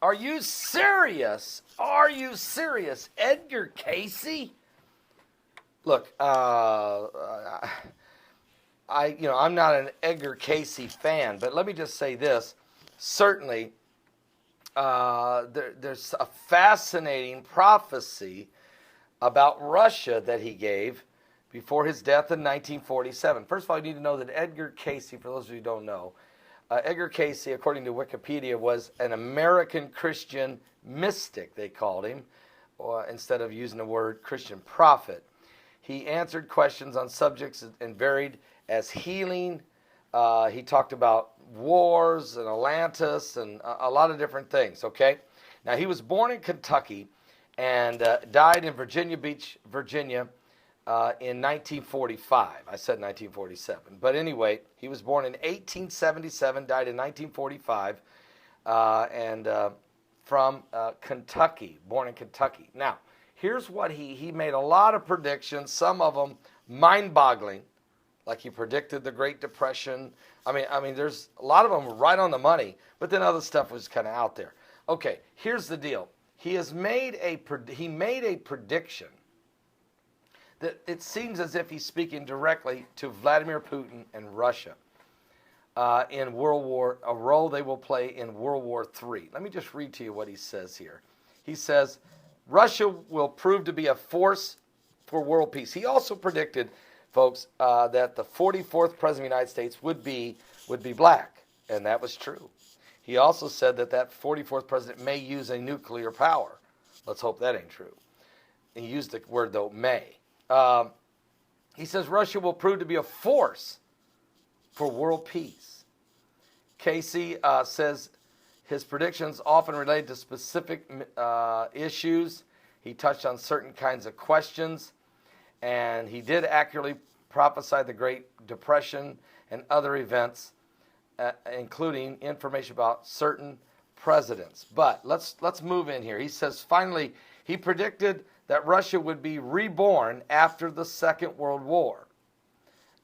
Are you serious? Are you serious? Edgar Cayce? Look, I'm not an Edgar Cayce fan, but let me just say this. Certainly, there's a fascinating prophecy about Russia that he gave before his death in 1947. First of all, you need to know that Edgar Cayce, for those of you who don't know, Edgar Cayce, according to Wikipedia, was an American Christian mystic, they called him, or instead of using the word Christian prophet. He answered questions on subjects and varied as healing. He talked about wars and Atlantis and a lot of different things, okay? Now, he was born in Kentucky and died in Virginia Beach, Virginia, in 1945. I said 1947. But anyway, he was born in 1877, died in 1945, and from Kentucky, born in Kentucky. Now, here's what he made a lot of predictions, some of them mind-boggling, like he predicted the Great Depression. I mean, there's a lot of them right on the money, but then other stuff was kind of out there. Okay, here's the deal. He made a prediction that it seems as if he's speaking directly to Vladimir Putin and Russia in a role they will play in World War III. Let me just read to you what he says here. He says, Russia will prove to be a force for world peace. He also predicted, folks, that the 44th President of the United States would be black, and that was true. He also said that 44th President may use a nuclear power. Let's hope that ain't true. He used the word, though, may. He says Russia will prove to be a force for world peace. Cayce says his predictions often relate to specific issues. He touched on certain kinds of questions, and he did accurately prophesy the Great Depression and other events, including information about certain presidents. But let's move in here. He says finally he predicted that Russia would be reborn after the Second World War.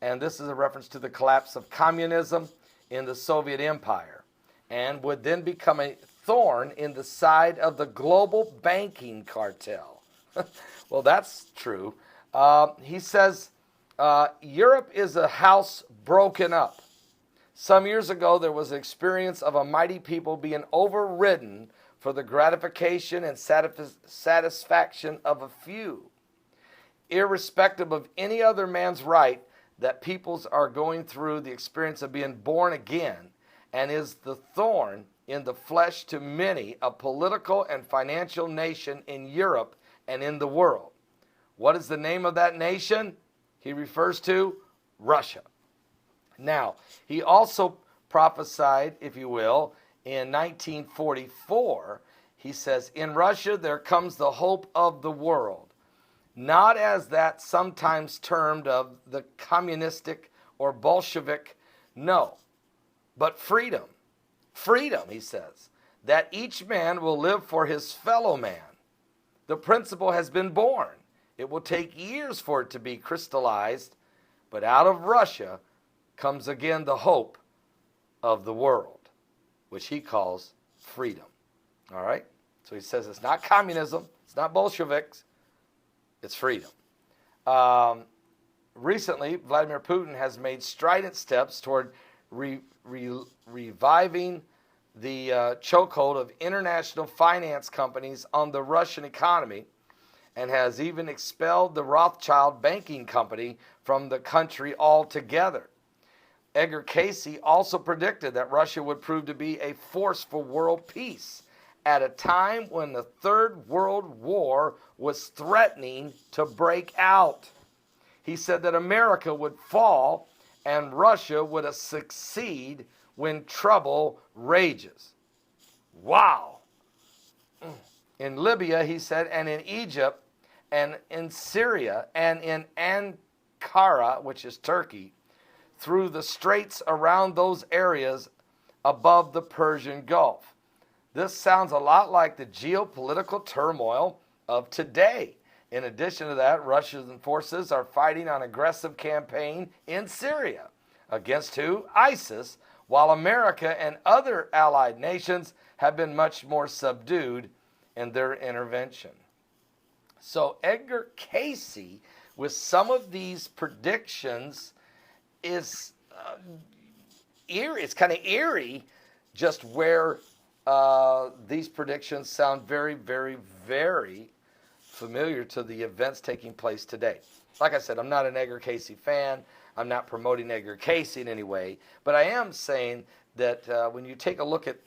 And this is a reference to the collapse of communism in the Soviet Empire, and would then become a thorn in the side of the global banking cartel. Well, that's true. He says, Europe is a house broken up. Some years ago, there was an experience of a mighty people being overridden for the gratification and satisfaction of a few. Irrespective of any other man's right, that peoples are going through the experience of being born again, and is the thorn in the flesh to many a political and financial nation in Europe and in the world. What is the name of that nation? He refers to Russia. Now, he also prophesied, if you will, in 1944, he says, in Russia there comes the hope of the world, not as that sometimes termed of the communistic or Bolshevik, no, but freedom. Freedom, he says, that each man will live for his fellow man. The principle has been born. It will take years for it to be crystallized, but out of Russia comes again the hope of the world, which he calls freedom. All right? So he says it's not communism, it's not Bolsheviks, it's freedom. Recently, Vladimir Putin has made strident steps toward reviving the chokehold of international finance companies on the Russian economy, and has even expelled the Rothschild banking company from the country altogether. Edgar Cayce also predicted that Russia would prove to be a force for world peace at a time when the Third World War was threatening to break out. He said that America would fall and Russia would succeed when trouble rages. Wow. In Libya, he said, and in Egypt, and in Syria, and in Ankara, which is Turkey, through the straits around those areas above the Persian Gulf. This sounds a lot like the geopolitical turmoil of today. In addition to that, Russian forces are fighting an aggressive campaign in Syria. Against who? ISIS, while America and other allied nations have been much more subdued in their intervention. So Edgar Cayce, with some of these predictions, is eerie. It's kind of eerie just where these predictions sound very, very, very familiar to the events taking place today. Like I said, I'm not an Edgar Cayce fan. I'm not promoting Edgar Cayce in any way. But I am saying that when you take a look at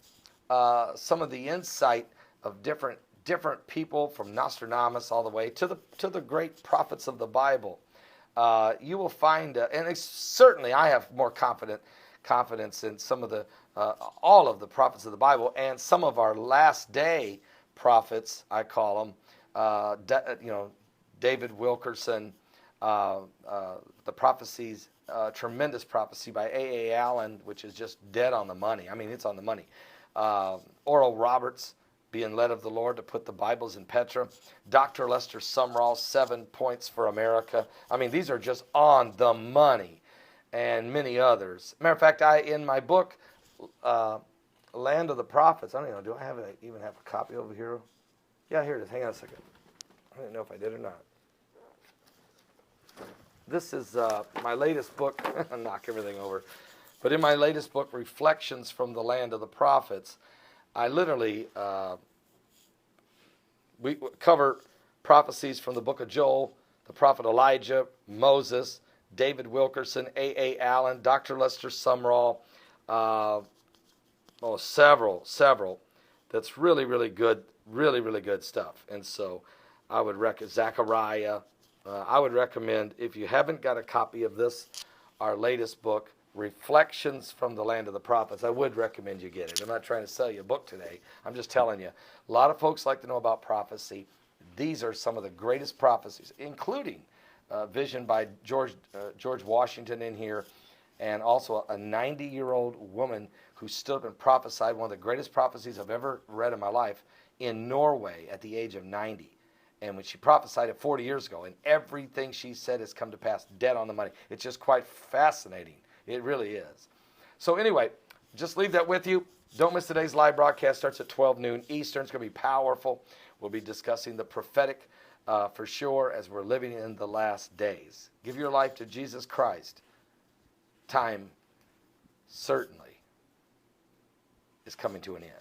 some of the insight of different people, from Nostradamus all the way to the great prophets of the Bible, you will find, and certainly I have more confidence in some of the all of the prophets of the Bible, and some of our last day prophets, I call them, David Wilkerson, the prophecies, tremendous prophecy by A.A. Allen, which is just dead on the money. I mean, it's on the money. Oral Roberts, being led of the Lord to put the Bibles in Petra. Dr. Lester Sumrall, 7 Points for America. I mean, these are just on the money, and many others. Matter of fact, in my book, Land of the Prophets, I don't know, do I even have a copy over here? Yeah, here it is. Hang on a second. I don't know if I did or not. This is my latest book. I'll knock everything over. But in my latest book, Reflections from the Land of the Prophets, I literally we cover prophecies from the book of Joel, the prophet Elijah, Moses, David Wilkerson, A.A. Allen, Dr. Lester Sumrall, several. That's really, really good, really good stuff. And so I would recommend Zechariah. I would recommend, if you haven't got a copy of this, our latest book, Reflections from the Land of the Prophets, I would recommend you get it. I'm not trying to sell you a book today. I'm just telling you. A lot of folks like to know about prophecy. These are some of the greatest prophecies, including vision by George Washington in here, and also a 90-year-old woman who stood up and prophesied one of the greatest prophecies I've ever read in my life in Norway at the age of 90. And when she prophesied it 40 years ago, and everything she said has come to pass, dead on the money. It's just quite fascinating. It really is. So anyway, just leave that with you. Don't miss today's live broadcast. Starts at 12 noon Eastern. It's going to be powerful. We'll be discussing the prophetic for sure as we're living in the last days. Give your life to Jesus Christ. Time certainly is coming to an end.